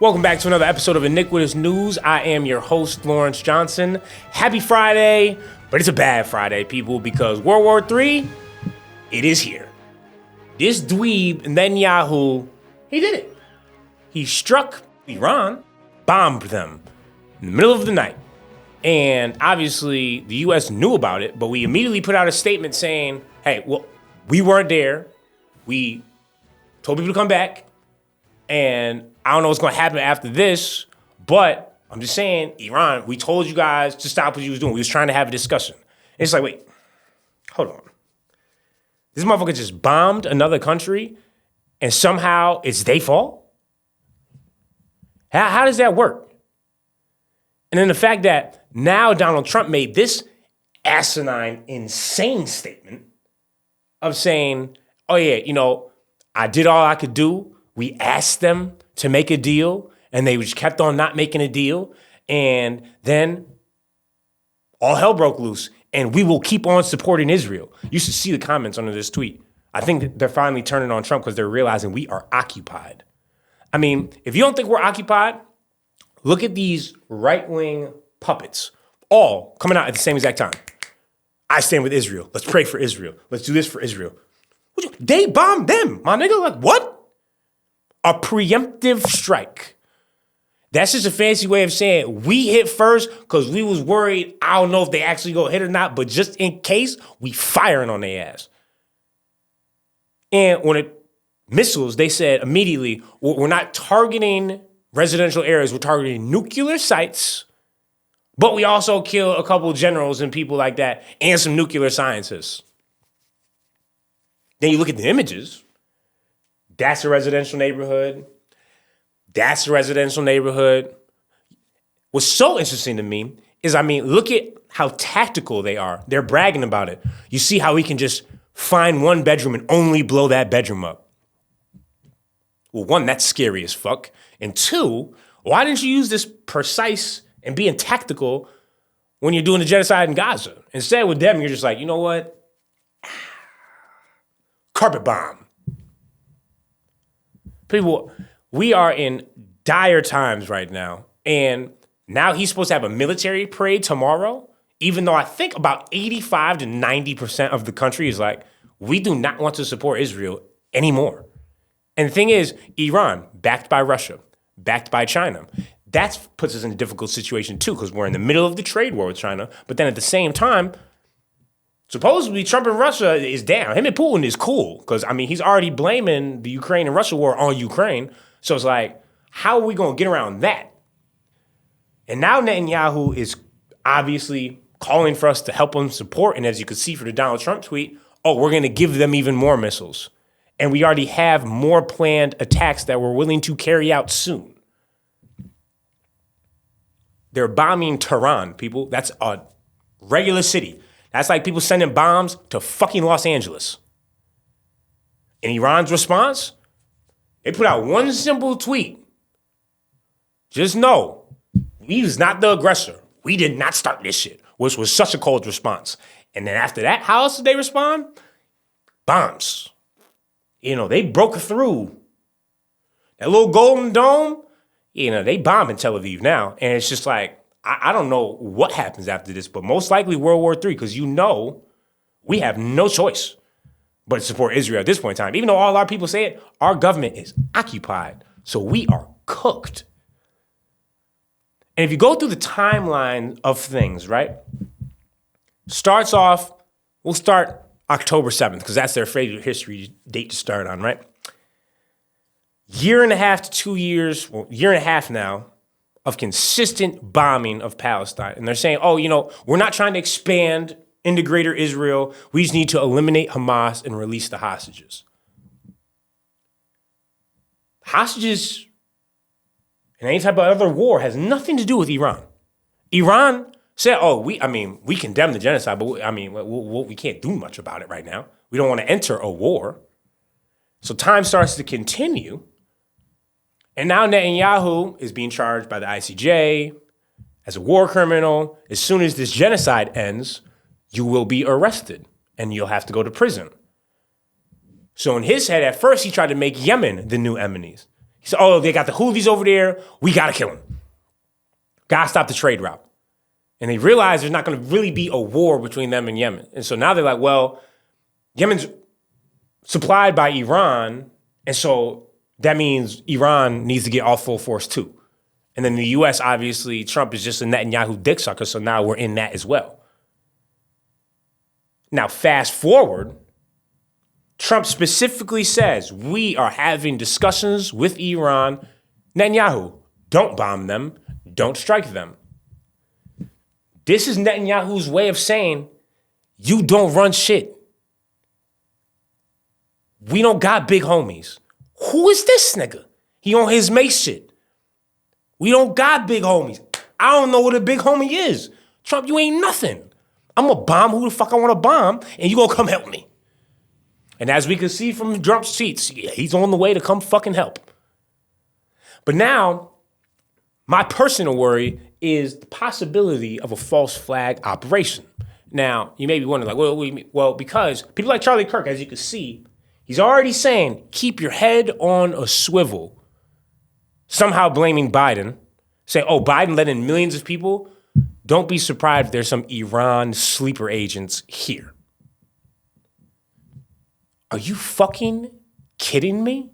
Welcome back to another episode of Iniquitous News. I am your host, Lawrence Johnson. Happy Friday, but it's a bad Friday, people, because World War III, it is here. This dweeb, Netanyahu, he did it. He struck Iran, bombed them in the middle of the night. And obviously, the U.S. knew about it, but we immediately put out a statement saying, hey, well, we weren't there. We told people to come back. And I don't know what's going to happen after this, but I'm just saying, Iran, we told you guys to stop what you was doing. We was trying to have a discussion. And it's like, wait, hold on. This motherfucker just bombed another country and somehow it's their fault? How does that work? And then the fact that now Donald Trump made this asinine, insane statement of saying, oh yeah, you know, I did all I could do. We asked them to make a deal, and they just kept on not making a deal. And then all hell broke loose, and we will keep on supporting Israel. You should see the comments under this tweet. I think they're finally turning on Trump because they're realizing we are occupied. I mean, if you don't think we're occupied, look at these right-wing puppets, all coming out at the same exact time. I stand with Israel. Let's pray for Israel. Let's do this for Israel. They bombed them, my nigga. Like, what? A preemptive strike. That's just a fancy way of saying we hit first because we was worried. I don't know if they actually go hit or not, but just in case, we firing on their ass. And when it missiles, they said immediately, we're not targeting residential areas. We're targeting nuclear sites, but we also kill a couple generals and people like that and some nuclear scientists. Then you look at the images. That's a residential neighborhood. That's a residential neighborhood. What's so interesting to me is, I mean, look at how tactical they are. They're bragging about it. You see how we can just find one bedroom and only blow that bedroom up. Well, one, that's scary as fuck. And two, why didn't you use this precise and being tactical when you're doing the genocide in Gaza? Instead, with them, you're just like, you know what? Carpet bomb. People, we are in dire times right now. And now he's supposed to have a military parade tomorrow, even though I think about 85 to 90% of the country is like, we do not want to support Israel anymore. And the thing is, Iran, backed by Russia, backed by China, that puts us in a difficult situation too, because we're in the middle of the trade war with China. But then at the same time, supposedly Trump and Russia is down. Him and Putin is cool because, I mean, he's already blaming the Ukraine and Russia war on Ukraine. So it's like, how are we going to get around that? And now Netanyahu is obviously calling for us to help him support. And as you can see from the Donald Trump tweet, oh, we're going to give them even more missiles. And we already have more planned attacks that we're willing to carry out soon. They're bombing Tehran, people. That's a regular city. That's like people sending bombs to fucking Los Angeles. And Iran's response? They put out one simple tweet. Just know, we was not the aggressor. We did not start this shit, which was such a cold response. And then after that, how else did they respond? Bombs. You know, they broke through. That little golden dome, you know, they bomb in Tel Aviv now. And it's just like, I don't know what happens after this, but most likely World War III, because you know we have no choice but to support Israel at this point in time. Even though all our people say it, our government is occupied. So we are cooked. And if you go through the timeline of things, right? Starts off, we'll start October 7th, because that's their favorite history date to start on, right? Year and a half to 2 years, well, year and a half now, of consistent bombing of Palestine. And they're saying, oh, you know, we're not trying to expand into greater Israel. We just need to eliminate Hamas and release the hostages. Hostages and any type of other war has nothing to do with Iran. Iran said, oh, we condemn the genocide, but we can't do much about it right now. We don't want to enter a war. So time starts to continue. And now Netanyahu is being charged by the ICJ as a war criminal. As soon as this genocide ends, you will be arrested and you'll have to go to prison. So in his head, at first, he tried to make Yemen the new enemies. He said, oh, they got the Houthis over there. We got to kill them. Got to stop the trade route. And they realize there's not going to really be a war between them and Yemen. And so now they're like, well, Yemen's supplied by Iran, and so that means Iran needs to get all full force too. And then the U.S., obviously, Trump is just a Netanyahu dick sucker, so now we're in that as well. Now, fast forward, Trump specifically says, we are having discussions with Iran. Netanyahu, don't bomb them, don't strike them. This is Netanyahu's way of saying, you don't run shit. We don't got big homies. Who is this nigga? He on his Mace shit. We don't got big homies. I don't know what a big homie is. Trump, you ain't nothing. I'm gonna bomb who the fuck I wanna bomb, and you gonna come help me. And as we can see from Trump's tweets, he's on the way to come fucking help. But now, my personal worry is the possibility of a false flag operation. Now, you may be wondering, like, what do we mean? Well, because people like Charlie Kirk, as you can see, he's already saying, keep your head on a swivel. Somehow blaming Biden, saying, oh, Biden let in millions of people. Don't be surprised if there's some Iran sleeper agents here. Are you fucking kidding me?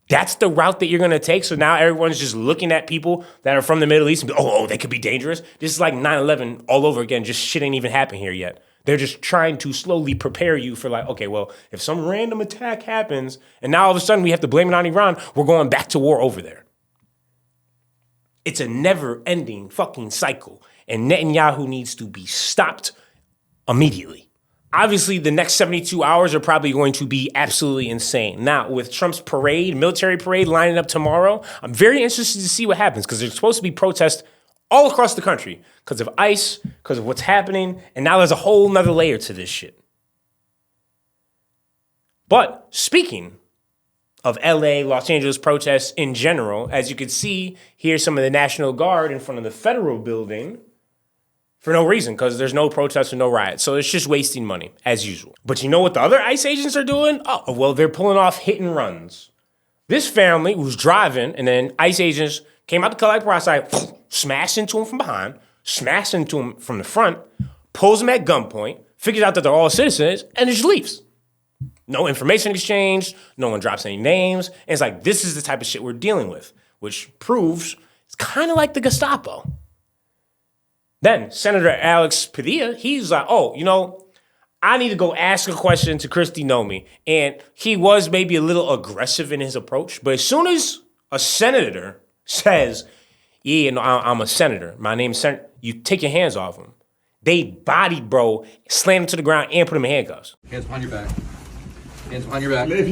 That's the route that you're going to take? So now everyone's just looking at people that are from the Middle East and be, oh, they could be dangerous? This is like 9/11 all over again. Just shit ain't even happened here yet. They're just trying to slowly prepare you for like, okay, well, if some random attack happens and now all of a sudden we have to blame it on Iran, we're going back to war over there. It's a never-ending fucking cycle. And Netanyahu needs to be stopped immediately. Obviously, the next 72 hours are probably going to be absolutely insane. Now, with Trump's parade, military parade lining up tomorrow, I'm very interested to see what happens because there's supposed to be protests all across the country because of ICE, because of what's happening, and now there's a whole nother layer to this shit. But speaking of LA, Los Angeles protests in general, as you can see, here's some of the National Guard in front of the federal building for no reason, because there's no protests or no riots. So it's just wasting money, as usual. But you know what the other ICE agents are doing? Oh, well, they're pulling off hit and runs. This family was driving, and then ICE agents came out to collect property, smashed into him from behind, smashed into him from the front, pulls them at gunpoint, figures out that they're all citizens, and just leaves. No information exchange, no one drops any names. And it's like, this is the type of shit we're dealing with, which proves it's kind of like the Gestapo. Then Senator Alex Padilla, he's like, oh, you know, I need to go ask a question to Kristi Nomi. And he was maybe a little aggressive in his approach. But as soon as a senator says, yeah, no, I'm a senator, my name's Senator, you take your hands off him. They bodied bro, slammed him to the ground, and put him in handcuffs. Hands behind your back. Hands behind your back. If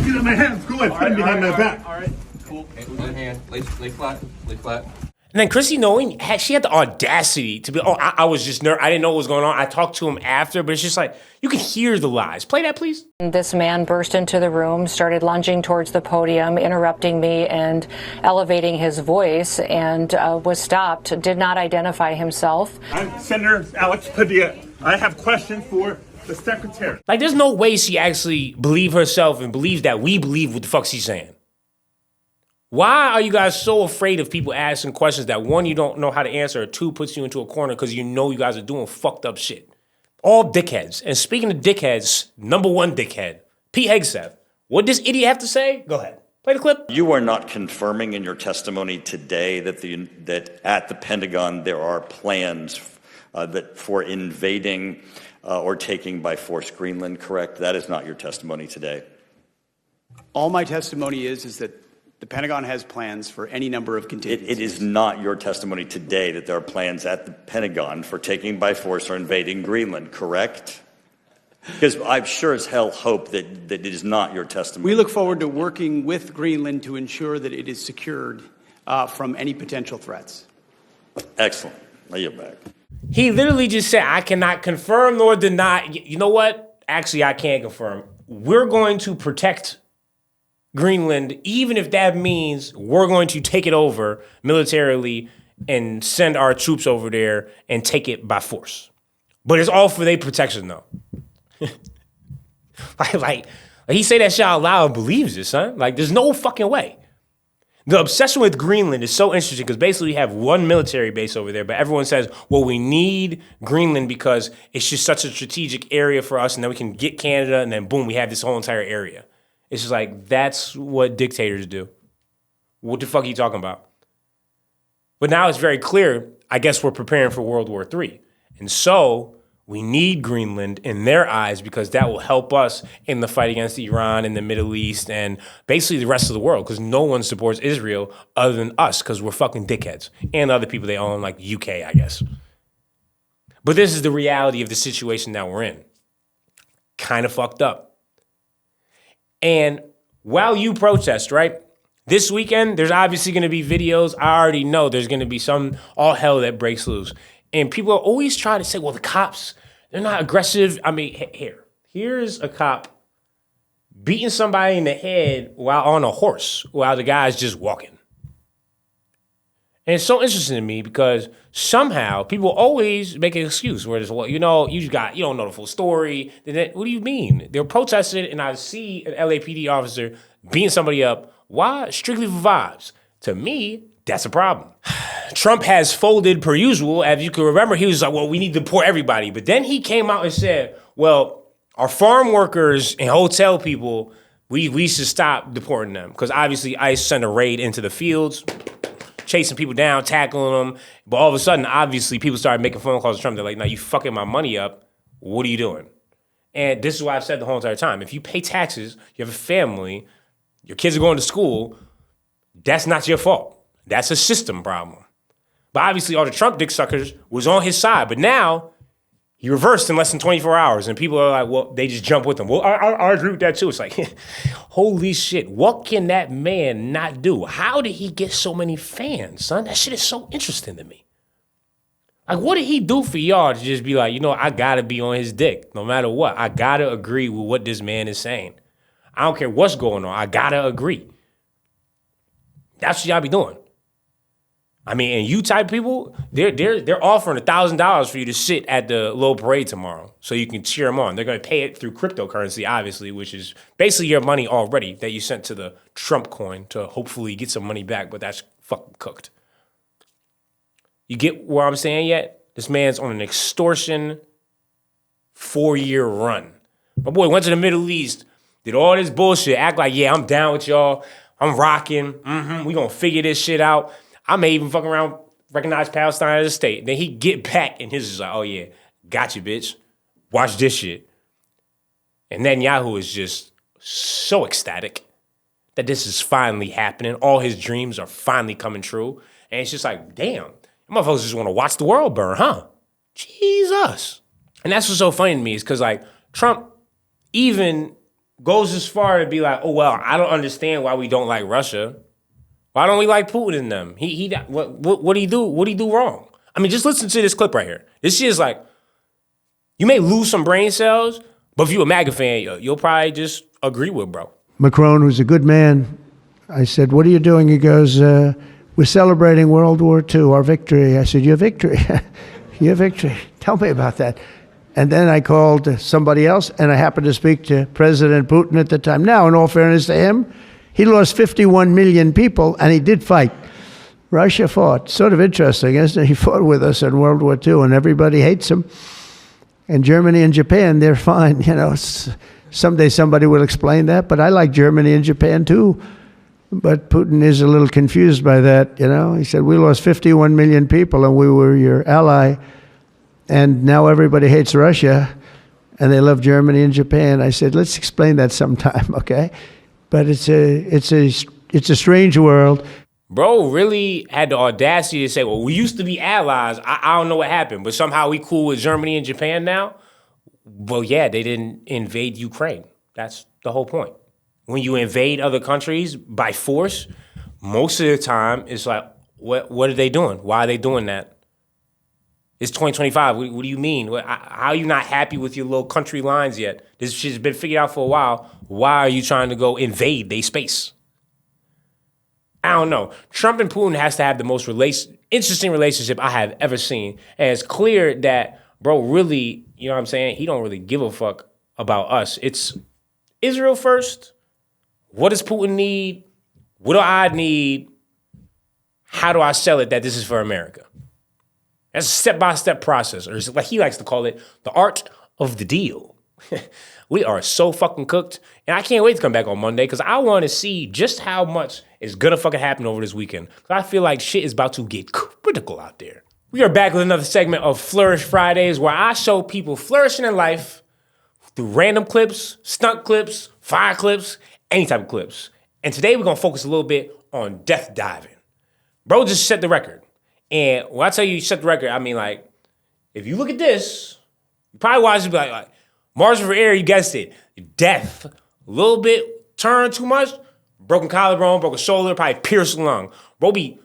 you let my hands go, I put him behind my back. All right, cool. One hand, lay flat, lay flat. And then Kristi Nomi, she had the audacity to be, I was just nervous. I didn't know what was going on. I talked to him after, but it's just like, you can hear the lies. Play that, please. This man burst into the room, started lunging towards the podium, interrupting me and elevating his voice, and was stopped, did not identify himself. I'm Senator Alex Padilla. I have questions for the secretary. Like, there's no way she actually believed herself and believes that we believe what the fuck she's saying. Why are you guys so afraid of people asking questions that, one, you don't know how to answer, or two, puts you into a corner because you know you guys are doing fucked up shit? All dickheads. And speaking of dickheads, number one dickhead, Pete Hegseth. What does this idiot have to say? Go ahead. Play the clip. You are not confirming in your testimony today that at the Pentagon there are plans for invading or taking by force Greenland, correct? That is not your testimony today. All my testimony is that the Pentagon has plans for any number of contingencies. It is not your testimony today that there are plans at the Pentagon for taking by force or invading Greenland, correct? Because I sure as hell hope that it is not your testimony. We look forward to working with Greenland to ensure that it is secured from any potential threats. Excellent. I yield back. He literally just said, I cannot confirm nor deny. You know what? Actually, I can confirm. We're going to protect Greenland, even if that means we're going to take it over militarily and send our troops over there and take it by force. But it's all for their protection, though. like he say that shit out loud and believes it, son. Like, there's no fucking way. The obsession with Greenland is so interesting because basically we have one military base over there, but everyone says, well, we need Greenland because it's just such a strategic area for us, and then we can get Canada, and then boom, we have this whole entire area. It's just like, that's what dictators do. What the fuck are you talking about? But now it's very clear, I guess we're preparing for World War III. And so we need Greenland in their eyes because that will help us in the fight against Iran and the Middle East and basically the rest of the world because no one supports Israel other than us because we're fucking dickheads and other people they own like UK, I guess. But this is the reality of the situation that we're in. Kind of fucked up. And while you protest, right? This weekend, there's obviously going to be videos. I already know there's going to be some all hell that breaks loose. And people are always trying to say, well, the cops, they're not aggressive. I mean, here's a cop beating somebody in the head while on a horse, while the guy's just walking. And it's so interesting to me because somehow people always make an excuse where it's, well, you don't know the full story. What do you mean? They're protesting and I see an LAPD officer beating somebody up. Why? Strictly for vibes. To me, that's a problem. Trump has folded per usual. As you can remember, he was like, well, we need to deport everybody. But then he came out and said, well, our farm workers and hotel people, we should stop deporting them. Because obviously ICE sent a raid into the fields, chasing people down, tackling them. But all of a sudden, obviously, people started making phone calls to Trump. They're like, now you fucking my money up. What are you doing? And this is what I've said the whole entire time. If you pay taxes, you have a family, your kids are going to school, that's not your fault. That's a system problem. But obviously all the Trump dick suckers was on his side. But now he reversed in less than 24 hours. And people are like, well, they just jump with him. Well, I agree with that too. It's like, holy shit, what can that man not do? How did he get so many fans, son? That shit is so interesting to me. Like, what did he do for y'all to just be like, I gotta be on his dick no matter what. I gotta agree with what this man is saying. I don't care what's going on. I gotta agree. That's what y'all be doing. I mean, and you type people, they're offering $1,000 for you to sit at the little parade tomorrow so you can cheer them on. They're going to pay it through cryptocurrency, obviously, which is basically your money already that you sent to the Trump coin to hopefully get some money back, but that's fucking cooked. You get where I'm saying yet? This man's on an extortion 4-year run. My boy went to the Middle East, did all this bullshit, act like, yeah, I'm down with y'all. I'm rocking. We gonna figure this shit out. I may even fuck around, recognize Palestine as a state. Then he get back and his is like, oh yeah, got you, bitch. Watch this shit. And Netanyahu is just so ecstatic that this is finally happening. All his dreams are finally coming true. And it's just like, damn, motherfuckers just want to watch the world burn, huh? Jesus. And that's what's so funny to me is because like Trump even goes as far to be like, oh, well, I don't understand why we don't like Russia. Why don't we like Putin and them? What do he do? What do he do wrong? I mean, just listen to this clip right here. This shit is like, you may lose some brain cells, but if you're a MAGA fan, you'll probably just agree with bro. Macron, who's a good man, I said, what are you doing? He goes, we're celebrating World War II, our victory. I said, your victory? Your victory. Tell me about that. And then I called somebody else, and I happened to speak to President Putin at the time. Now, in all fairness to him, he lost 51 million people, and he did fight. Russia fought. Sort of interesting, isn't it? He fought with us in World War II, and everybody hates him. And Germany and Japan, they're fine. Someday somebody will explain that, but I like Germany and Japan too. But Putin is a little confused by that, He said, we lost 51 million people, and we were your ally. And now everybody hates Russia, and they love Germany and Japan. I said, let's explain that sometime, okay? But it's a strange world. Bro really had the audacity to say, well, we used to be allies. I don't know what happened, but somehow we cool with Germany and Japan now? Well, yeah, they didn't invade Ukraine. That's the whole point. When you invade other countries by force, most of the time it's like, what are they doing? Why are they doing that? It's 2025. What do you mean? How are you not happy with your little country lines yet? This shit's been figured out for a while. Why are you trying to go invade their space? I don't know. Trump and Putin has to have the most interesting relationship I have ever seen. And it's clear that, bro, really, you know what I'm saying? He don't really give a fuck about us. It's Israel first. What does Putin need? What do I need? how do I sell it that this is for America? That's a step-by-step process, or like he likes to call it, the art of the deal. We are so fucking cooked, and I can't wait to come back on Monday because I want to see just how much is gonna fucking happen over this weekend. Because I feel like shit is about to get critical out there. We are back with another segment of Flourish Fridays where I show people flourishing in life through random clips, stunt clips, fire clips, any type of clips. And today we're gonna focus a little bit on death diving. Bro just set the record. And when I tell you set the record, I mean like, if you look at this, you probably watch it and be like margin for error, you guessed it. Death, a little bit, turn too much, broken collarbone, broken shoulder, probably pierced lung. Bro be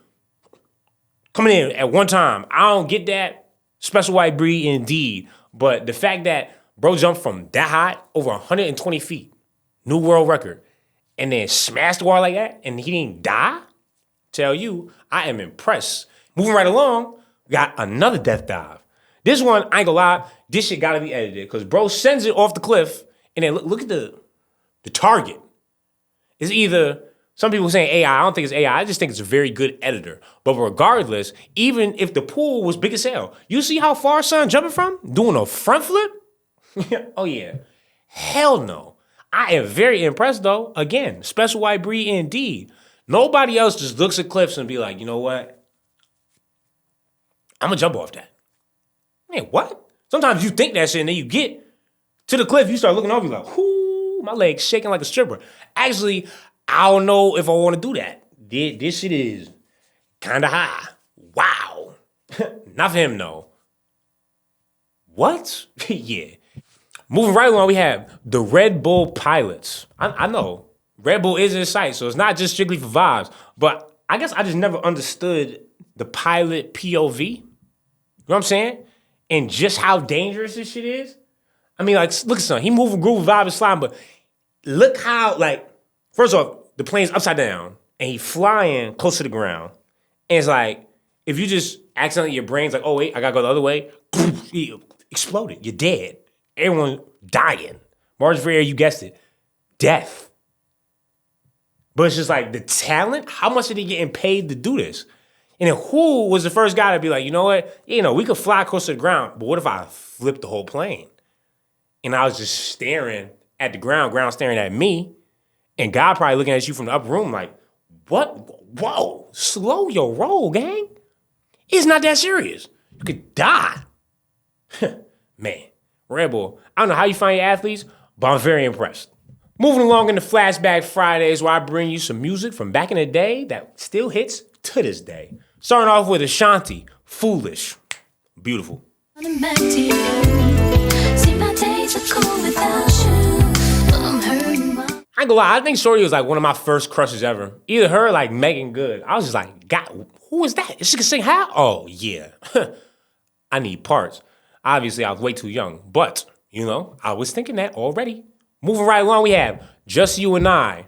coming in at one time. I don't get that. Special white breed indeed. But the fact that bro jumped from that high, over 120 feet, new world record, and then smashed the wall like that, and he didn't die, tell you, I am impressed. Moving right along, we got another death dive. This one, I ain't gonna lie, this shit gotta be edited, because bro sends it off the cliff, and then look at the target. It's either, some people saying AI, I don't think it's AI, I just think it's a very good editor. But regardless, even if the pool was big as hell, you see how far son jumping from? Doing a front flip? Oh yeah, hell no. I am very impressed though. Again, special white breed indeed. Nobody else just looks at cliffs and be like, you know what? I'm gonna jump off that. Man, what? Sometimes you think that shit and then you get to the cliff, you start looking over, you're like, whoo, my leg's shaking like a stripper. Actually, I don't know if I wanna do that. This shit is kinda high. Wow. Not for him, no. What? Yeah. Moving right along, we have the Red Bull pilots. I know, Red Bull is in sight, so it's not just strictly for vibes, but I guess I just never understood the pilot POV. You know what I'm saying? And just how dangerous this shit is. I mean, like, look at son, he moving, grooving, vibing, sliding, but look how, like, first off, the plane's upside down, and he flying close to the ground. And it's like, if you just accidentally, your brain's like, oh wait, I gotta go the other way, he exploded, you're dead. Everyone dying. Margin for error, you guessed it. Death. But it's just like the talent, how much are they getting paid to do this? And then who was the first guy to be like, you know what? You know, we could fly close to the ground, but what if I flipped the whole plane? And I was just staring at the ground staring at me, and God probably looking at you from the upper room like, what? Whoa, slow your roll, gang. It's not that serious. You could die. Man. Red Bull, I don't know how you find your athletes, but I'm very impressed. Moving along in the Flashback Fridays where I bring you some music from back in the day that still hits to this day. Starting off with Ashanti, Foolish. Beautiful. I ain't gonna lie, I think Shorty was like one of my first crushes ever. Either her or like Megan Good. I was just like, God, who is that? She can sing how? Oh, yeah. I need parts. Obviously, I was way too young, but, you know, I was thinking that already. Moving right along, we have Just You and I,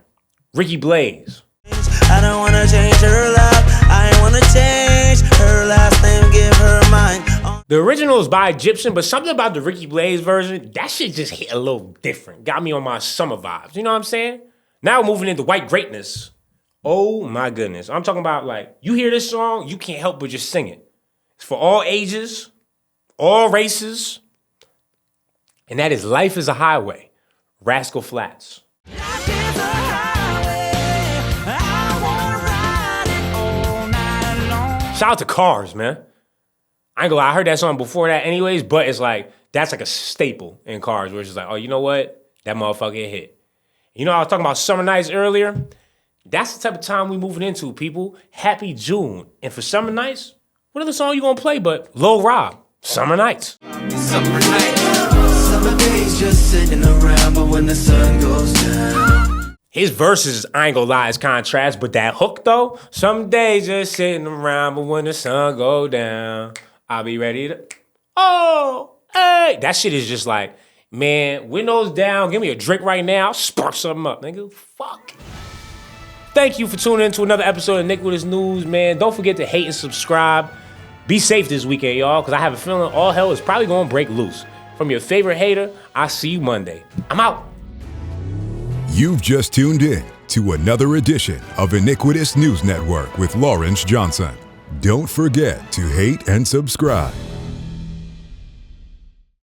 Ricky Blaze. I don't want to change her life. I want to change her last name, give her mine. The original is by Egyptian, but something about the Ricky Blaze version, that shit just hit a little different. Got me on my summer vibes, you know what I'm saying? Now we're moving into white greatness. Oh my goodness. I'm talking about like, you hear this song, you can't help but just sing it. It's for all ages, all races, and that is Life is a Highway, Rascal Flatts. Life is a highway, I wanna ride it all night long. Shout out to Cars, man. I ain't gonna lie, I heard that song before that anyways, but it's like, that's like a staple in Cars, where it's just like, oh, you know what? That motherfucker hit. You know, I was talking about summer nights earlier. That's the type of time we moving into, people. Happy June. And for summer nights, what other song you gonna play but Lil Rob? Summer Nights. Summer nights. Summer days just sitting around, but when the sun goes down. His verses, I ain't gonna lie, is contrast, but that hook though, some days just sitting around, but when the sun go down, I'll be ready to, oh, hey. That shit is just like, man, windows down, give me a drink right now, spark something up, nigga, fuck. Thank you for tuning in to another episode of Iniquitous News, man. Don't forget to hate and subscribe. Be safe this weekend, y'all, because I have a feeling all hell is probably going to break loose. From your favorite hater, I'll see you Monday. I'm out. You've just tuned in to another edition of Iniquitous News Network with Lawrence Johnson. Don't forget to hate and subscribe.